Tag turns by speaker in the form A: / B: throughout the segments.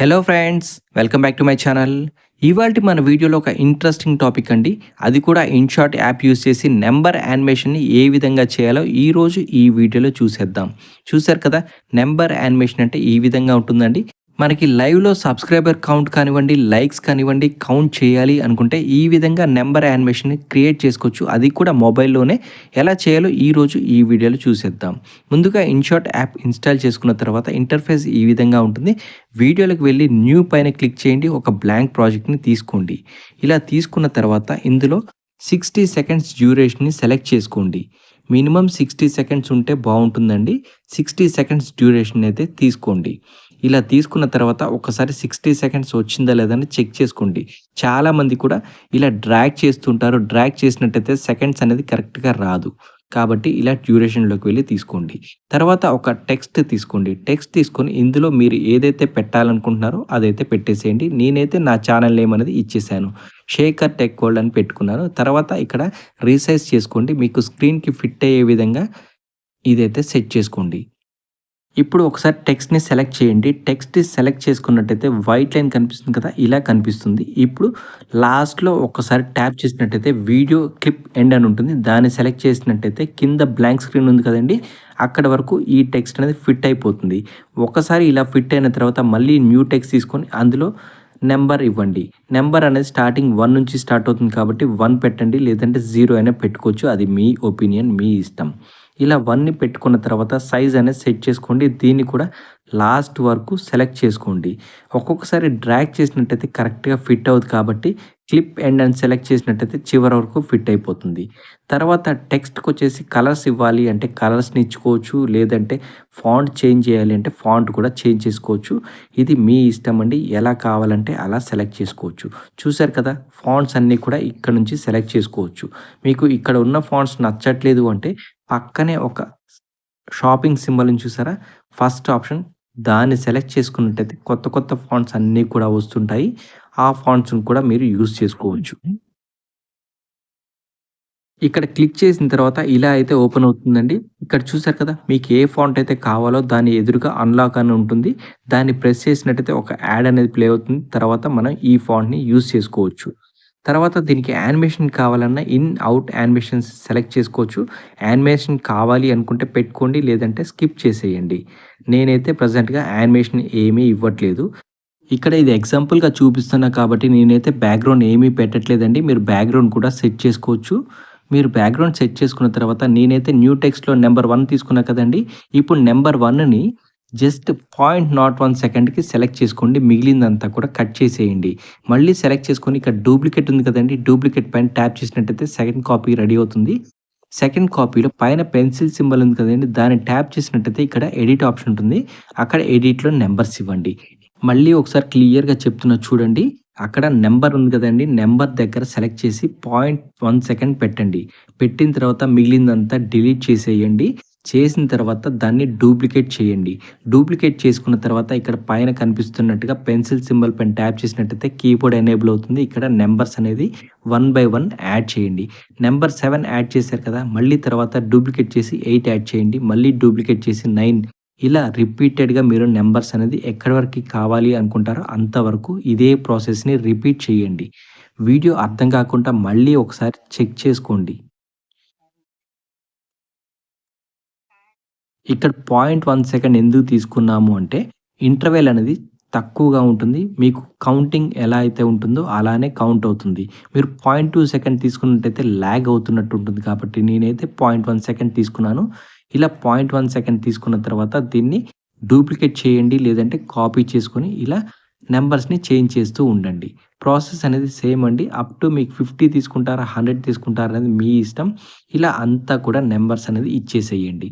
A: Hello friends, welcome back to my channel. ఇవాల్టి మన వీడియోలో ఒక ఇంట్రెస్టింగ్ టాపిక్ అండి. అది కూడా ఇన్‌షాట్ యాప్ యూజ్ చేసి నంబర్ యానిమేషన్‌ని ఏ విధంగా చేయాలో ఈరోజు ఈ వీడియోలో చూసేద్దాం. చూసారు కదా! నంబర్ యానిమేషన్ అంటే ఈ విధంగా ఉంటుందండి. మనకి లైవ్‌లో సబ్స్క్రైబర్ కౌంట్ కానివ్వండి, లైక్స్ కానివ్వండి కౌంట్ చేయాలి అనుకుంటే ఈ విధంగా నంబర్ యానిమేషన్‌ని క్రియేట్ చేసుకోవచ్చు. అది కూడా మొబైల్‌లోనే. ఎలా చేయాలో ఈరోజు ఈ వీడియోలో చూసేద్దాం. ముందుగా ఇన్‌షాట్ యాప్ ఇన్‌స్టాల్ చేసుకున్న తర్వాత ఇంటర్ఫేస్ ఈ విధంగా ఉంటుంది. వీడియోలోకి వెళ్ళి న్యూ పైన క్లిక్ చేయండి. ఒక బ్లాంక్ ప్రాజెక్ట్‌ని తీసుకోండి. ఇలా తీసుకున్న తర్వాత ఇందులో 60 సెకండ్స్ డ్యూరేషన్‌ని సెలెక్ట్ చేసుకోండి. మినిమమ్ 60 సెకండ్స్ ఉంటే బావుంటుందండి. 60 సెకండ్స్ డ్యూరేషన్ అయితే తీసుకోండి. ఇలా తీసుకున్న తర్వాత ఒకసారి 60 సెకండ్స్ వచ్చిందా లేదా అని చెక్ చేసుకోండి. చాలామంది కూడా ఇలా డ్రాగ్ చేస్తుంటారు. డ్రాగ్ చేసినట్టయితే సెకండ్స్ అనేది కరెక్ట్‌గా రాదు. కాబట్టి ఇలా డ్యూరేషన్‌లోకి వెళ్లి తీసుకోండి. తర్వాత ఒక టెక్స్ట్ తీసుకోండి. టెక్స్ట్ తీసుకొని ఇందులో మీరు ఏదైతే పెట్టాలనుకుంటున్నారో అదైతే పెట్టేసేయండి. నేనైతే నా ఛానల్ నేమ్ అనేది ఇచ్చేసాను. శేఖర్ టెక్ వరల్డ్ అని పెట్టుకున్నాను. తర్వాత ఇక్కడ రీసైజ్ చేసుకోండి. మీకు స్క్రీన్‌కి ఫిట్ అయ్యే విధంగా ఇదైతే సెట్ చేసుకోండి. ఇప్పుడు ఒకసారి టెక్స్ట్‌ని సెలెక్ట్ చేయండి. టెక్స్ట్ సెలెక్ట్ చేసుకున్నట్టయితే వైట్ లైన్ కనిపిస్తుంది కదా! ఇలా కనిపిస్తుంది. ఇప్పుడు లాస్ట్‌లో ఒక్కసారి ట్యాప్ చేసినట్టయితే వీడియో క్లిప్ ఎండ్ అని ఉంటుంది. దాన్ని సెలెక్ట్ చేసినట్టయితే కింద బ్లాంక్ స్క్రీన్ ఉంది కదండీ! అక్కడి వరకు ఈ టెక్స్ట్ అనేది ఫిట్ అయిపోతుంది. ఒకసారి ఇలా ఫిట్ అయిన తర్వాత మళ్ళీ న్యూ టెక్స్ట్ తీసుకొని అందులో నంబర్ ఇవ్వండి. నంబర్ అనేది స్టార్టింగ్ 1 నుంచి స్టార్ట్ అవుతుంది కాబట్టి 1 పెట్టండి. లేదంటే 0 అయినా పెట్టుకోవచ్చు. అది మీ ఒపీనియన్, మీ ఇష్టం. ఇలా 1ని పెట్టుకున్న తర్వాత సైజ్ అనేది సెట్ చేసుకోండి. దీన్ని కూడా లాస్ట్ వరకు సెలెక్ట్ చేసుకోండి. ఒక్కొక్కసారి డ్రాగ్ చేసినట్టయితే కరెక్ట్‌గా ఫిట్ అవుద్ది కాబట్టి క్లిప్ ఎండ్ అని సెలెక్ట్ చేసినట్టయితే చివరి వరకు ఫిట్ అయిపోతుంది. తర్వాత టెక్స్ట్‌కొచ్చేసి కలర్స్ ఇవ్వాలి అంటే కలర్స్‌ని ఇచ్చుకోవచ్చు. లేదంటే ఫాంట్ చేంజ్ చేయాలి అంటే ఫాంట్ కూడా చేంజ్ చేసుకోవచ్చు. ఇది మీ ఇష్టం అండి. ఎలా కావాలంటే అలా సెలెక్ట్ చేసుకోవచ్చు. చూసారు కదా! ఫాంట్స్ అన్నీ కూడా ఇక్కడ నుంచి సెలెక్ట్ చేసుకోవచ్చు. మీకు ఇక్కడ ఉన్న ఫాంట్స్ నచ్చట్లేదు అంటే పక్కనే ఒక షాపింగ్ సింబల్ ఉంది చూసారా? ఫస్ట్ ఆప్షన్ దాన్ని సెలెక్ట్ చేసుకున్నట్టయితే కొత్త కొత్త ఫాంట్స్ అన్నీ కూడా వస్తుంటాయి. ఆ ఫాంట్స్‌ని కూడా మీరు యూజ్ చేసుకోవచ్చు. ఇక్కడ క్లిక్ చేసిన తర్వాత ఇలా అయితే ఓపెన్ అవుతుందండి. ఇక్కడ చూసారు కదా! మీకు ఏ ఫాంట్ అయితే కావాలో దాని ఎదురుగా అన్‌లాక్ అని ఉంటుంది. దాన్ని ప్రెస్ చేసినట్టయితే ఒక యాడ్ అనేది ప్లే అవుతుంది. తర్వాత మనం ఈ ఫాంట్‌ని యూజ్ చేసుకోవచ్చు. తర్వాత దీనికి యానిమేషన్ కావాలన్నా ఇన్, ఔట్ యానిమేషన్స్ సెలెక్ట్ చేసుకోవచ్చు. యానిమేషన్ కావాలి అనుకుంటే పెట్టుకోండి. లేదంటే స్కిప్ చేసేయండి. నేనైతే ప్రెజెంట్‌గా యానిమేషన్ ఏమీ ఇవ్వట్లేదు. ఇక్కడ ఇది ఎగ్జాంపుల్‌గా చూపిస్తున్నా కాబట్టి నేనైతే బ్యాక్‌గ్రౌండ్ ఏమీ పెట్టట్లేదండి. మీరు బ్యాక్‌గ్రౌండ్ కూడా సెట్ చేసుకోవచ్చు. మీరు బ్యాక్‌గ్రౌండ్ సెట్ చేసుకున్న తర్వాత నేనైతే న్యూ టెక్స్ట్‌లో నంబర్ 1 తీసుకున్నా కదండీ! ఇప్పుడు నంబర్ 1ని జస్ట్ 0.01 సెకండ్‌కి సెలెక్ట్ చేసుకోండి. మిగిలిందంతా కూడా కట్ చేసేయండి. మళ్ళీ సెలెక్ట్ చేసుకొని ఇక్కడ డూప్లికేట్ ఉంది కదండీ! డూప్లికేట్ పైన ట్యాప్ చేసినట్టయితే సెకండ్ కాపీ రెడీ అవుతుంది. సెకండ్ కాపీలో పైన పెన్సిల్ సింబల్ ఉంది కదండీ! దాన్ని ట్యాప్ చేసినట్టయితే ఇక్కడ ఎడిట్ ఆప్షన్ ఉంటుంది. అక్కడ ఎడిట్‌లో నంబర్స్ ఇవ్వండి. మళ్ళీ ఒకసారి క్లియర్‌గా చెప్తున్నా చూడండి. అక్కడ నంబర్ ఉంది కదండీ! నంబర్ దగ్గర సెలెక్ట్ చేసి 0.1 సెకండ్ పెట్టండి. పెట్టిన తర్వాత మిగిలిందంతా డిలీట్ చేసేయండి. చేసిన తర్వాత దాన్ని డూప్లికేట్ చేయండి. డూప్లికేట్ చేసుకున్న తర్వాత ఇక్కడ పైన కనిపిస్తున్నట్టుగా పెన్సిల్ సింబల్ పైన ట్యాప్ చేసినట్టయితే కీబోర్డ్ ఎనేబుల్ అవుతుంది. ఇక్కడ నంబర్స్ అనేది 1 బై 1 యాడ్ చేయండి. నంబర్ 7 యాడ్ చేశారు కదా! మళ్ళీ తర్వాత డూప్లికేట్ చేసి 8 యాడ్ చేయండి. మళ్ళీ డూప్లికేట్ చేసి 9 ఇలా రిపీటెడ్‌గా మీరు నంబర్స్ అనేది ఎక్కడి వరకి కావాలి అనుకుంటారో అంతవరకు ఇదే ప్రాసెస్‌ని రిపీట్ చేయండి. వీడియో అర్థం కాకుండా మళ్ళీ ఒకసారి చెక్ చేసుకోండి. ఇక్కడ 0.1 సెకండ్ ఎందుకు తీసుకున్నాము అంటే, ఇంటర్వెల్ అనేది తక్కువగా ఉంటుంది. మీకు కౌంటింగ్ ఎలా అయితే ఉంటుందో అలానే కౌంట్ అవుతుంది. మీరు 0.2 సెకండ్ తీసుకున్నట్టయితే లాగ్ అవుతున్నట్టు ఉంటుంది కాబట్టి నేనైతే 0.1 సెకండ్ తీసుకున్నాను. ఇలా 0.1 సెకండ్ తీసుకున్న తర్వాత దీన్ని డూప్లికేట్ చేయండి. లేదంటే కాపీ చేసుకొని ఇలా నంబర్స్‌ని చేంజ్ చేస్తూ ఉండండి. ప్రాసెస్ అనేది సేమ్ అండి. అప్ టు మీకు 50 తీసుకుంటారా? 100 తీసుకుంటారా? అనేది మీ ఇష్టం. ఇలా అంతా కూడా నంబర్స్ అనేది ఇచ్చేసేయండి.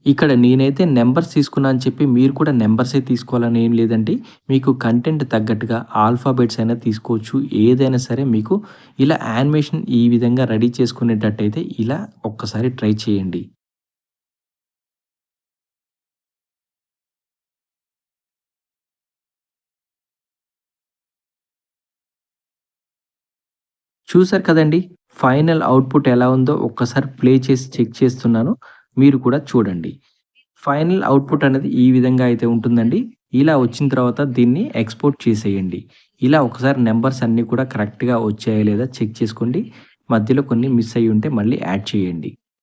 A: ఇక్కడ నేనైతే నంబర్స్ తీసుకున్నా అని చెప్పి మీరు కూడా నంబర్సే తీసుకోవాలని ఏం లేదండి. మీకు కంటెంట్ తగ్గట్టుగా ఆల్ఫాబెట్స్ అయినా తీసుకోవచ్చు. ఏదైనా సరే మీకు ఇలా యానిమేషన్ ఈ విధంగా రెడీ చేసుకునేటట్టయితే ఇలా ఒక్కసారి ట్రై చేయండి. చూసారు కదండీ! ఫైనల్ అవుట్‌పుట్ ఎలా ఉందో ఒక్కసారి ప్లే చేసి చెక్ చేస్తున్నాను. మీరు కూడా చూడండి. ఫైనల్ అవుట్‌పుట్ అనేది ఈ విధంగా అయితే ఉంటుందండి. ఇలా వచ్చిన తర్వాత దీన్ని ఎక్స్‌పోర్ట్ చేసేయండి. ఇలా ఒకసారి నంబర్స్ అన్నీ కూడా కరెక్ట్‌గా వచ్చాయా లేదా చెక్ చేసుకోండి. మధ్యలో కొన్ని మిస్ అయ్యి ఉంటే మళ్ళీ యాడ్ చేయండి.